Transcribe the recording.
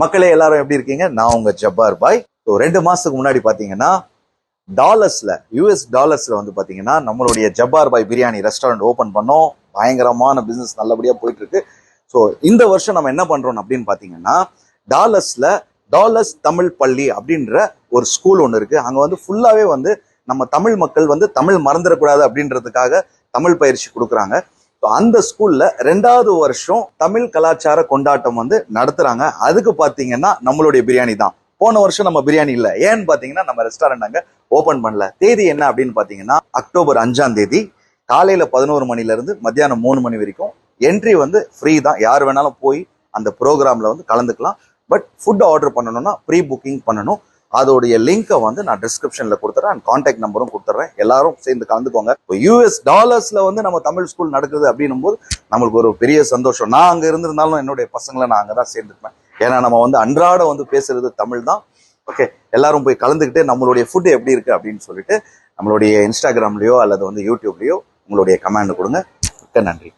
மக்களே எல்லாரும் எப்படி இருக்கீங்க? நான் உங்க ஜப்பார் பாய். 2 மாசத்துக்கு முன்னாடி பாத்தீங்கன்னா டாலர்ஸ்ல US டாலர்ஸ்ல வந்து பாத்தீங்கன்னா நம்மளுடைய ஜப்பார் பாய் பிரியாணி ரெஸ்டாரண்ட் ஓபன் பண்ணோம். பயங்கரமான பிசினஸ் நல்லபடியா போயிட்டு இருக்கு. ஸோ இந்த வருஷம் நம்ம என்ன பண்றோம் அப்படின்னு பாத்தீங்கன்னா டாலர்ஸ் தமிழ் பள்ளி அப்படின்ற ஒரு ஸ்கூல் ஒன்று இருக்கு. அங்க வந்து ஃபுல்லாவே வந்து நம்ம தமிழ் மக்கள் வந்து தமிழ் மறந்துடக்கூடாது அப்படின்றதுக்காக தமிழ் பயிற்சி கொடுக்குறாங்க. அந்த ஸ்கூல்ல 2வது வருஷம் தமிழ் கலாச்சார கொண்டாட்டம் வந்து நடத்துறாங்க. அதுக்கு பாத்தீங்கன்னா நம்மளுடைய பிரியாணி தான். போன வருஷம் நம்ம பிரியாணி இல்ல. ஏன்னு பாத்தீங்கன்னா நம்ம ரெஸ்டாரண்ட் அங்க ஓபன் பண்ணல. தேதி என்ன அப்படின்னு பாத்தீங்கன்னா அக்டோபர் 5ஆம் தேதி காலையில 11 மணில இருந்து மத்தியானம் 3 மணி வரைக்கும். என்ட்ரி வந்து ஃப்ரீ தான். யார் வேணாலும் போய் அந்த ப்ரோக்ராம்ல வந்து கலந்துக்கலாம். பட் ஃபுட் ஆர்டர் பண்ணணும்னா ப்ரீ புக்கிங் பண்ணணும். அதோடைய லிங்கை வந்து நான் டிஸ்கிரிப்ஷன்ல கொடுத்துறேன் அண்ட் கான்டாக்ட் நம்பரும் கொடுத்துட்றேன். எல்லாரும் சேர்ந்து கலந்துக்கோங்க. US டாலர்ஸ்ல வந்து நம்ம தமிழ் ஸ்கூல் நடக்குது அப்படின்னும் போது நம்மளுக்கு ஒரு பெரிய சந்தோஷம். நான் அங்க இருந்திருந்தாலும் என்னுடைய பசங்களை நான் அங்கதான் சேர்ந்துருப்பேன். ஏன்னா நம்ம வந்து அன்றாட வந்து பேசுறது தமிழ் தான். ஓகே, எல்லாரும் போய் கலந்துக்கிட்டு நம்மளுடைய ஃபுட் எப்படி இருக்கு அப்படின்னு சொல்லிட்டு நம்மளுடைய இன்ஸ்டாகிராம்லயோ அல்லது வந்து யூடியூப்லயோ உங்களுடைய கமெண்ட் கொடுங்க. மிக்க நன்றி.